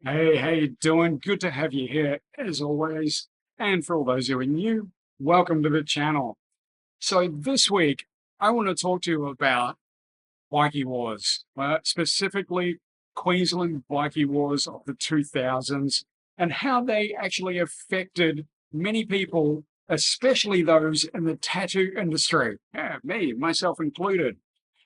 Hey, how you doing? Good to have you here as always. And for all those who are new, welcome to the channel. So this week, I want to talk to you about bikie wars, specifically Queensland bikie wars of the 2000s and how they actually affected many people, especially those in the tattoo industry. Yeah, me, myself included.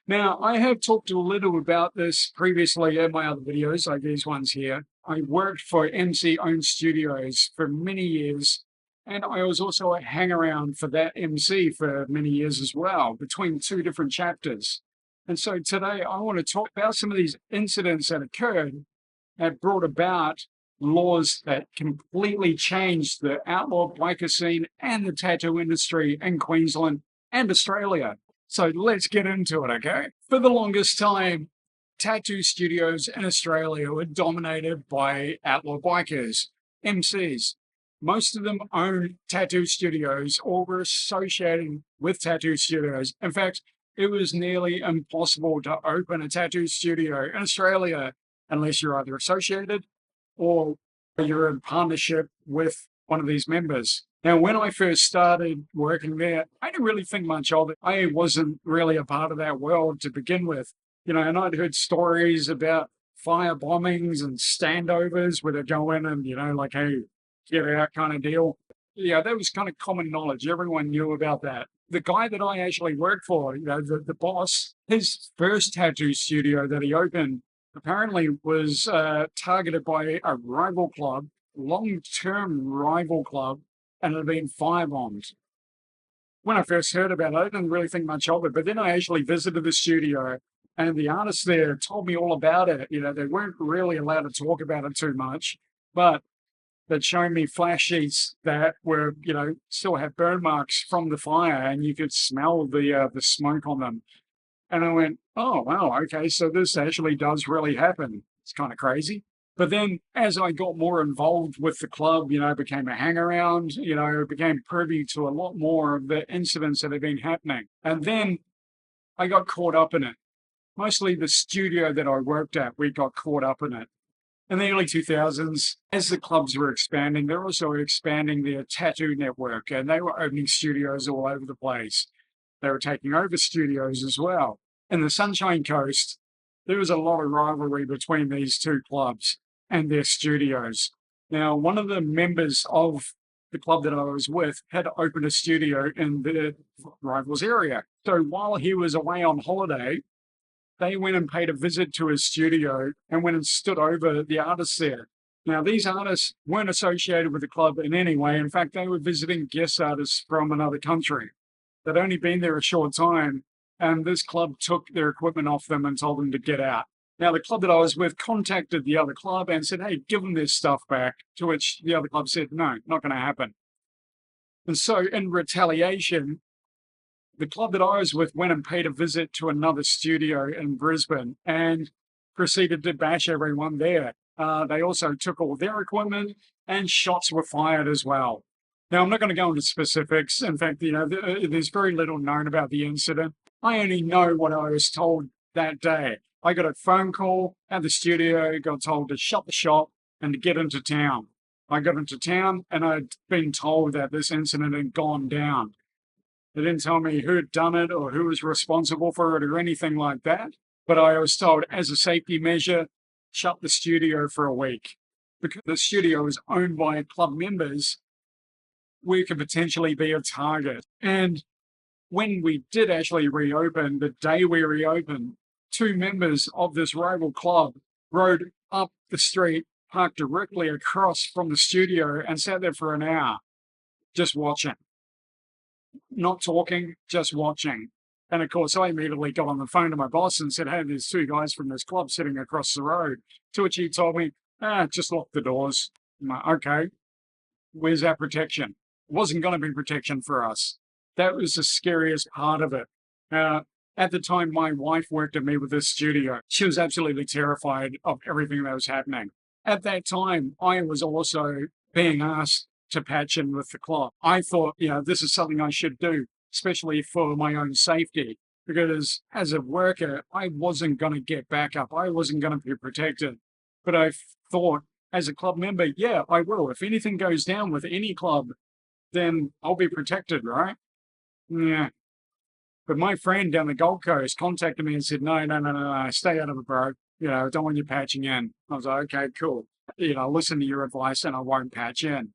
Now, I have talked a little about this previously in my other videos, like these ones here. I worked for MC-owned studios for many years, and I was also a hangaround for that MC for many years as well, between two different chapters. And so today I want to talk about some of these incidents that occurred that brought about laws that completely changed the outlaw biker scene and the tattoo industry in Queensland and Australia. So let's get into it, okay? For the longest time, tattoo studios in Australia were dominated by outlaw bikers, MCs. Most of them owned tattoo studios or were associated with tattoo studios. In fact, it was nearly impossible to open a tattoo studio in Australia unless you're either associated or you're in partnership with one of these members. Now, when I first started working there, I didn't really think much of it. I wasn't really a part of that world to begin with, and I'd heard stories about fire bombings and standovers where they'd go in and, like, hey, get out kind of deal. Yeah, that was kind of common knowledge. Everyone knew about that. The guy that I actually worked for, the boss, his first tattoo studio that he opened apparently was targeted by a rival club, long-term rival club, and it had been firebombed. When I first heard about it, I didn't really think much of it, but then I actually visited the studio and the artists there told me all about it. They weren't really allowed to talk about it too much, but they'd shown me flash sheets that were, still had burn marks from the fire and you could smell the smoke on them. And I went, oh, wow, okay, so this actually does really happen. It's kind of crazy. But then as I got more involved with the club, became a hangaround, became privy to a lot more of the incidents that had been happening. And then I got caught up in it. Mostly the studio that I worked at, we got caught up in it. In the early 2000s, as the clubs were expanding, they're also expanding their tattoo network and they were opening studios all over the place. They were taking over studios as well. In the Sunshine Coast, there was a lot of rivalry between these two clubs and their studios. Now, one of the members of the club that I was with had opened a studio in the rivals area. So while he was away on holiday, they went and paid a visit to his studio and went and stood over the artists there. Now, these artists weren't associated with the club in any way. In fact, they were visiting guest artists from another country. They'd only been there a short time, and this club took their equipment off them and told them to get out. Now, the club that I was with contacted the other club and said, hey, give them their stuff back, to which the other club said, no, not going to happen. And so in retaliation, the club that I was with went and paid a visit to another studio in Brisbane and proceeded to bash everyone there. They also took all their equipment and shots were fired as well. Now, I'm not going to go into specifics. In fact, there's very little known about the incident. I only know what I was told that day. I got a phone call at the studio, got told to shut the shop and to get into town. I got into town and I'd been told that this incident had gone down. They didn't tell me who had done it or who was responsible for it or anything like that. But I was told, as a safety measure, shut the studio for a week. Because the studio is owned by club members, we could potentially be a target. And when we did actually reopen, the day we reopened, two members of this rival club rode up the street, parked directly across from the studio and sat there for an hour, just watching. Not talking, just watching. And of course, I immediately got on the phone to my boss and said, hey, there's two guys from this club sitting across the road. To which he told me, just lock the doors. I'm like, okay, where's our protection? It wasn't going to be protection for us. That was the scariest part of it. At the time, my wife worked at me with this studio. She was absolutely terrified of everything that was happening. At that time, I was also being asked to patch in with the club. I thought, this is something I should do, especially for my own safety, because as a worker, I wasn't going to get back up. I wasn't going to be protected. But I thought, as a club member, yeah, I will. If anything goes down with any club, then I'll be protected, right? Yeah. But my friend down the Gold Coast contacted me and said, no, stay out of it, bro. Don't want you patching in. I was like, okay, cool. Listen to your advice and I won't patch in.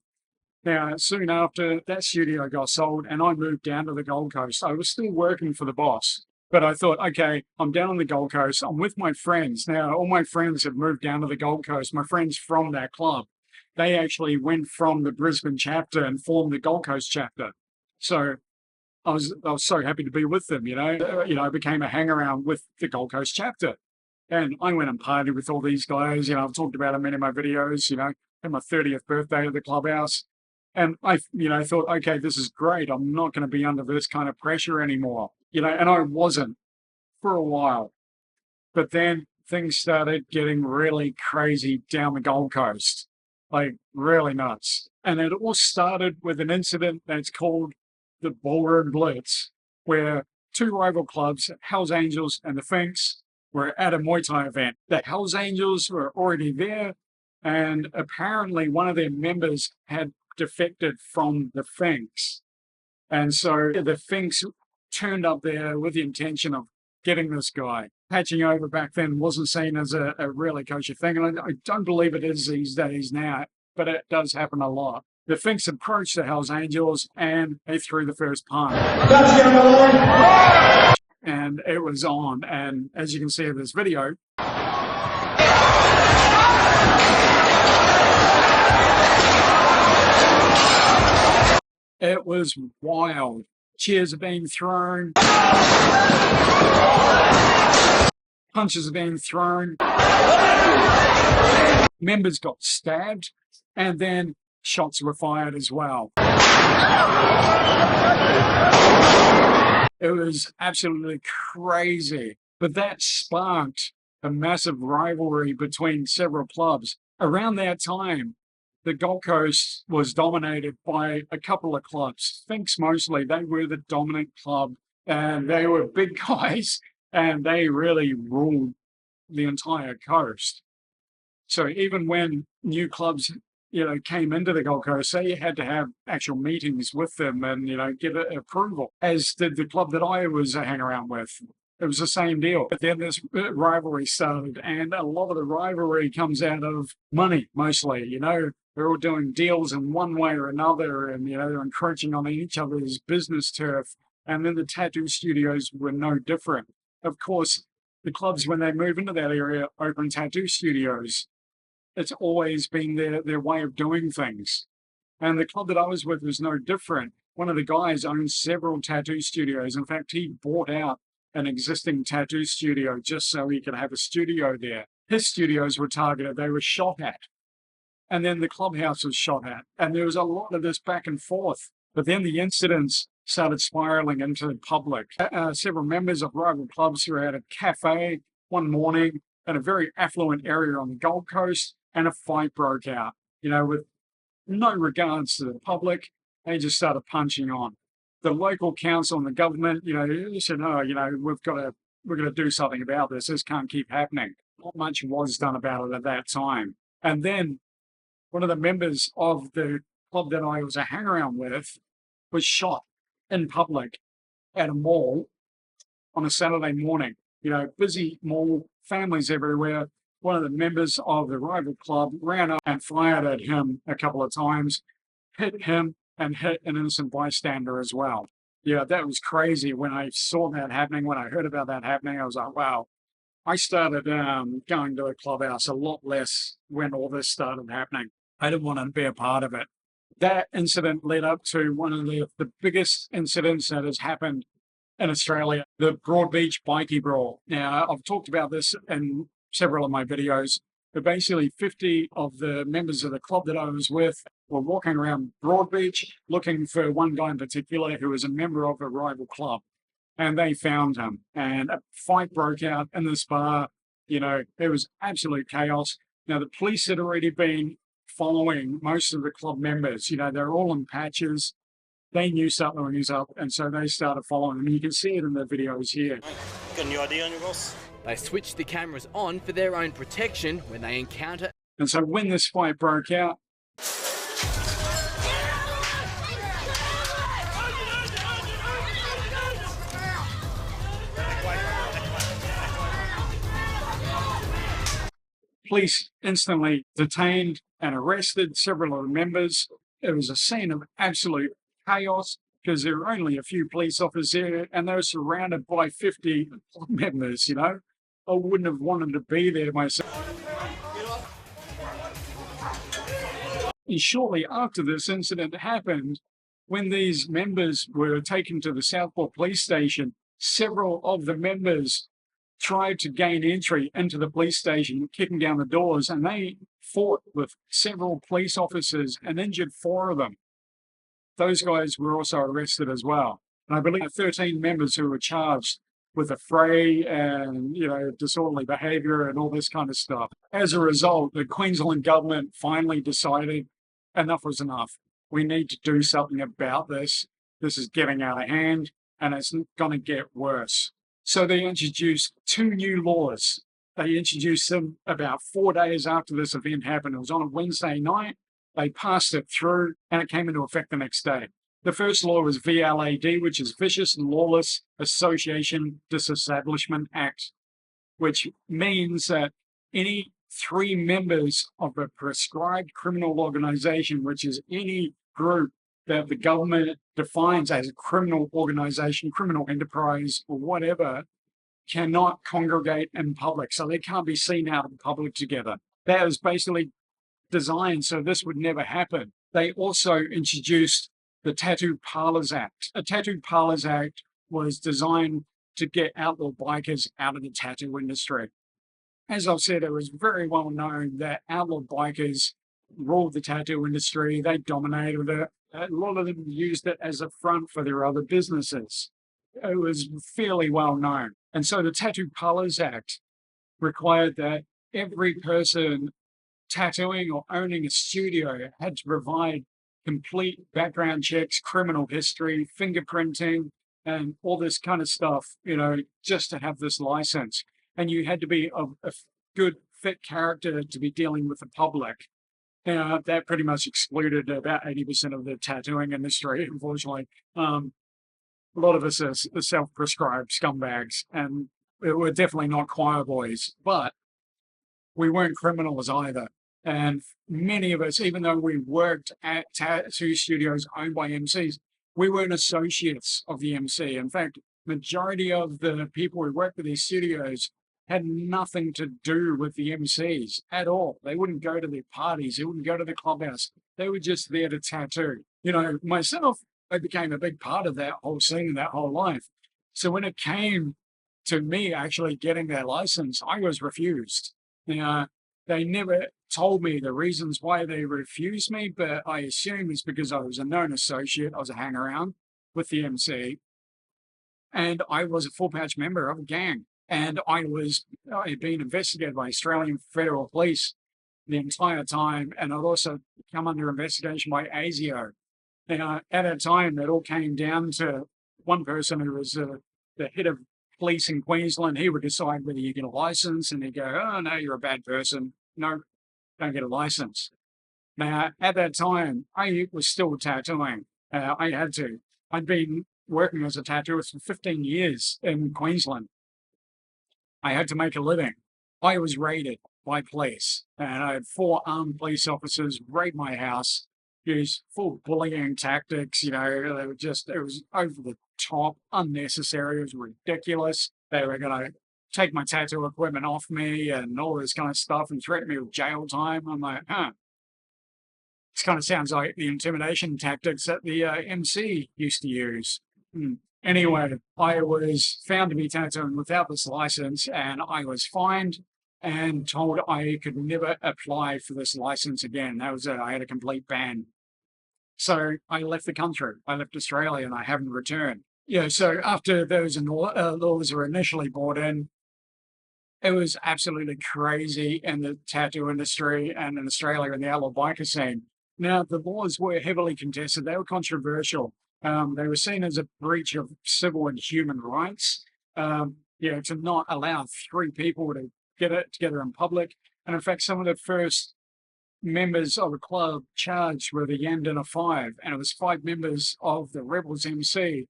Now, soon after, that studio got sold and I moved down to the Gold Coast. I was still working for the boss, but I thought, okay, I'm down on the Gold Coast. I'm with my friends. Now, all my friends have moved down to the Gold Coast. My friends from that club, they actually went from the Brisbane chapter and formed the Gold Coast chapter. So I was so happy to be with them, I became a hang-around with the Gold Coast chapter. And I went and partied with all these guys. I've talked about them in my videos, at my 30th birthday at the clubhouse. And I, thought, okay, this is great. I'm not going to be under this kind of pressure anymore, and I wasn't for a while. But then things started getting really crazy down the Gold Coast, like really nuts. And it all started with an incident that's called the Ballroom Blitz, where two rival clubs, Hells Angels and the Finks, were at a Muay Thai event. The Hells Angels were already there, and apparently one of their members had defected from the Finks. And so the Finks turned up there with the intention of getting this guy. Patching over back then wasn't seen as a really kosher thing, and I don't believe it is these days now, but it does happen a lot. The Finks approached the Hells Angels and they threw the first punch. And it was on, and as you can see in this video, it was wild. Chairs are being thrown. Punches are being thrown. Members got stabbed, and then shots were fired as well. It was absolutely crazy. But that sparked a massive rivalry between several clubs. Around that time, the Gold Coast was dominated by a couple of clubs. Finks mostly, they were the dominant club, and they were big guys, and they really ruled the entire coast. So even when new clubs, came into the Gold Coast, they had to have actual meetings with them and, get approval, as did the club that I was hanging around with. It was the same deal. But then this rivalry started, and a lot of the rivalry comes out of money, mostly. They're all doing deals in one way or another, and, they're encroaching on each other's business turf. And then the tattoo studios were no different. Of course, the clubs, when they move into that area, open tattoo studios. It's always been their way of doing things. And the club that I was with was no different. One of the guys owned several tattoo studios. In fact, he bought out an existing tattoo studio just so he could have a studio there. His studios were targeted. They were shot at. And then the clubhouse was shot at. And there was a lot of this back and forth. But then the incidents started spiraling into the public. Several members of rival clubs were at a cafe one morning in a very affluent area on the Gold Coast, and a fight broke out, with no regards to the public. They just started punching on. The local council and the government, said, no, we're going to do something about this. This can't keep happening. Not much was done about it at that time. And then one of the members of the club that I was a hang-around with was shot in public at a mall on a Saturday morning. Busy mall, families everywhere. One of the members of the rival club ran up and fired at him a couple of times, hit him and hit an innocent bystander as well. Yeah, that was crazy. When I saw that happening, when I heard about that happening, I was like, wow. I started going to the clubhouse a lot less when all this started happening. I didn't want to be a part of it. That incident led up to one of the biggest incidents that has happened in Australia, the broadbeach bikie brawl. Now, I've talked about this in several of my videos, but basically 50 of the members of the club that I was with were walking around Broadbeach looking for one guy in particular who was a member of a rival club. And they found him, and a fight broke out in this bar. There was absolute chaos. Now, the police had already been following most of the club members. They're all in patches. They knew something was up, and so they started following them. You can see it in the videos here. Got a new ID on your boss? They switch the cameras on for their own protection when they encounter And so when this fight broke out, police instantly detained and arrested several of the members. It was a scene of absolute chaos because there were only a few police officers there and they were surrounded by 50 members, you know. I wouldn't have wanted to be there myself. And shortly after this incident happened, when these members were taken to the Southport police station, several of the members tried to gain entry into the police station, kicking down the doors, and they fought with several police officers and injured 4 of them. Those guys were also arrested as well. And I believe 13 members who were charged with affray and, you know, disorderly behaviour and all this kind of stuff. As a result, the Queensland government finally decided enough was enough. We need to do something about this. This is getting out of hand and it's going to get worse. So they introduced 2 new laws. They introduced them about 4 days after this event happened. It was on a Wednesday night. They passed it through and it came into effect the next day. The first law was VLAD, which is Vicious and Lawless Association Disestablishment Act, which means that any 3 members of a prescribed criminal organization, which is any group that the government defines as a criminal organization, criminal enterprise, or whatever, cannot congregate in public. So they can't be seen out in public together. That was basically designed so this would never happen. They also introduced the Tattoo Parlors Act. A Tattoo Parlors Act was designed to get outlaw bikers out of the tattoo industry. As I've said, it was very well known that outlaw bikers ruled the tattoo industry. They dominated it. A lot of them used it as a front for their other businesses. It was fairly well known. And so the Tattoo Parlors Act required that every person tattooing or owning a studio had to provide complete background checks, criminal history, fingerprinting, and all this kind of stuff, you know, just to have this license. And you had to be a good, fit character to be dealing with the public. That pretty much excluded about 80% of the tattooing industry, unfortunately. A lot of us are self-prescribed scumbags, and we're definitely not choir boys, but we weren't criminals either. And many of us, even though we worked at tattoo studios owned by MCs, we weren't associates of the MC. In fact, majority of the people who worked with these studios had nothing to do with the MCs at all. They wouldn't go to their parties. They wouldn't go to the clubhouse. They were just there to tattoo. You know, myself, I became a big part of that whole scene and that whole life. So when it came to me actually getting that license, I was refused. They never told me the reasons why they refused me, but I assume it's because I was a known associate. I was a hang-around with the MC, and I was a full-patch member of a gang. And I had been investigated by Australian Federal Police the entire time, and I'd also come under investigation by ASIO. At that time, it all came down to one person who was the head of police in Queensland. He would decide whether you get a license, and he'd go, "Oh, no, you're a bad person. No, don't get a license." Now, at that time, I was still tattooing. I had to. I'd been working as a tattooist for 15 years in Queensland. I had to make a living. I was raided by police, and I had 4 armed police officers raid my house, use full bullying tactics. You know, they were it was over the top, unnecessary. It was ridiculous. They were going to take my tattoo equipment off me and all this kind of stuff and threaten me with jail time. I'm like, this kind of sounds like the intimidation tactics that the MC used to use. Anyway, I was found to be tattooing without this license, and I was fined and told I could never apply for this license again. That was it. I had a complete ban. So I left the country. I left Australia, and I haven't returned. Yeah, so after those laws were initially brought in, it was absolutely crazy in the tattoo industry and in Australia in the outlaw biker scene. Now, the laws were heavily contested. They were controversial. They were seen as a breach of civil and human rights, to not allow 3 people to get it together in public. And in fact, some of the first members of a club charged with a Yandina 5, and it was 5 members of the Rebels MC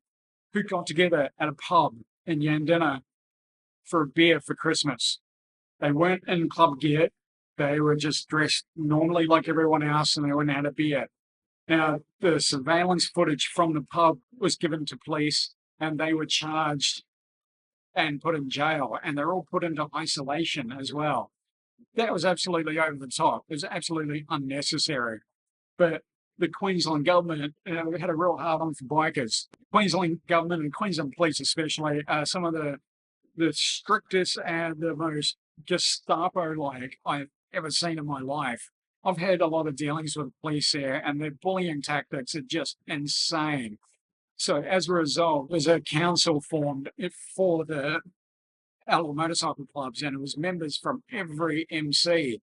who got together at a pub in Yandina for a beer for Christmas. They weren't in club gear. They were just dressed normally like everyone else, and they went and had a beer. Now, the surveillance footage from the pub was given to police, and they were charged and put in jail, and they're all put into isolation as well. That was absolutely over the top. It was absolutely unnecessary. But the Queensland government had a real hard on for bikers. Queensland government and Queensland police especially are some of the strictest and the most Gestapo-like I've ever seen in my life. I've had a lot of dealings with police here, and their bullying tactics are just insane. So as a result, there's a council formed for the Outlaw motorcycle clubs, and it was members from every MC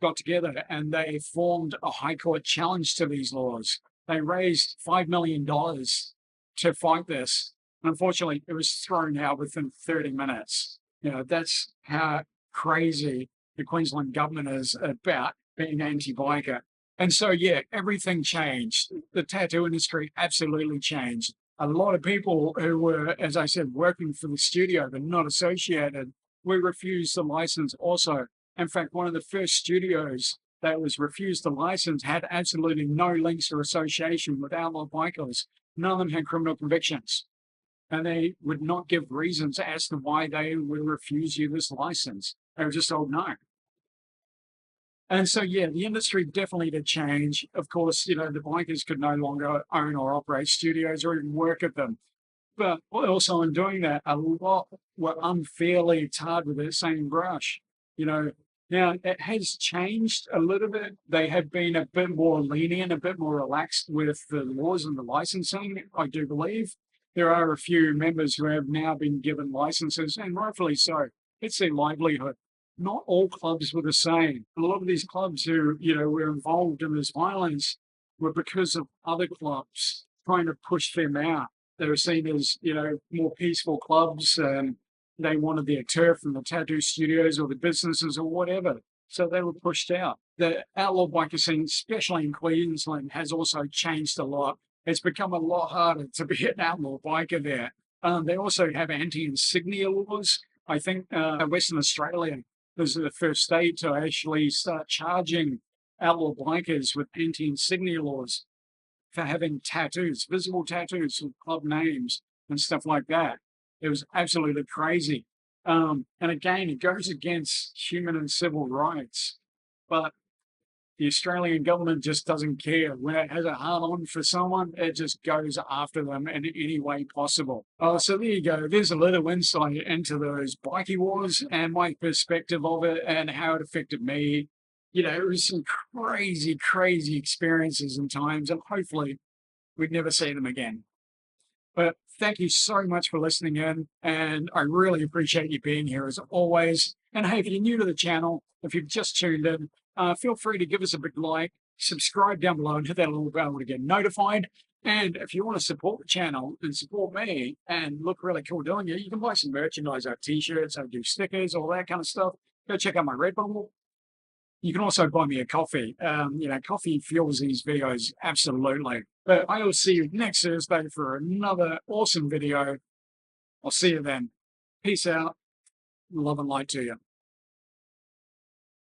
got together, and they formed a high court challenge to these laws. They raised $5 million to fight this. And unfortunately, it was thrown out within 30 minutes. You know, that's how crazy the Queensland government is about being anti-biker. And so, yeah, everything changed. The tattoo industry absolutely changed. A lot of people who were, as I said, working for the studio but not associated, we refused the license also. In fact, one of the first studios that was refused the license had absolutely no links or association with outlaw bikers. None of them had criminal convictions. And they would not give reasons as to why they would refuse you this license. They were just told no. And so, yeah, the industry definitely did change. Of course, you know, the bikers could no longer own or operate studios or even work at them. But also in doing that, a lot were unfairly tarred with the same brush. You know, now it has changed a little bit. They have been a bit more lenient, a bit more relaxed with the laws and the licensing, I do believe. There are a few members who have now been given licenses, and rightfully so. It's their livelihood. Not all clubs were the same. A lot of these clubs who, you know, were involved in this violence were because of other clubs trying to push them out. They were seen as, you know, more peaceful clubs, and they wanted their turf from the tattoo studios or the businesses or whatever. So they were pushed out. The outlaw biker scene, especially in Queensland, has also changed a lot. It's become a lot harder to be an outlaw biker there. They also have anti-insignia laws. I think Western Australia was the first state to actually start charging outlaw bikers with anti-insignia laws for having tattoos, visible tattoos with club names and stuff like that. It was absolutely crazy. And again, it goes against human and civil rights. But the Australian government just doesn't care. When it has a hard on for someone, it just goes after them in any way possible. So there you go. There's a little insight into those bikie wars and my perspective of it and how it affected me. You know, it was some crazy, crazy experiences and times, and hopefully we'd never see them again. But thank you so much for listening in, and I really appreciate you being here as always. And hey, if you're new to the channel, if you've just tuned in, feel free to give us a big like, subscribe down below and hit that little bell to get notified. And if you want to support the channel and support me and look really cool doing it, you can buy some merchandise. I have t-shirts, I do stickers, all that kind of stuff. Go check out my Redbubble. You can also buy me a coffee. You know, coffee fuels these videos, absolutely. But I will see you next Thursday for another awesome video. I'll see you then. Peace out. Love and light to you.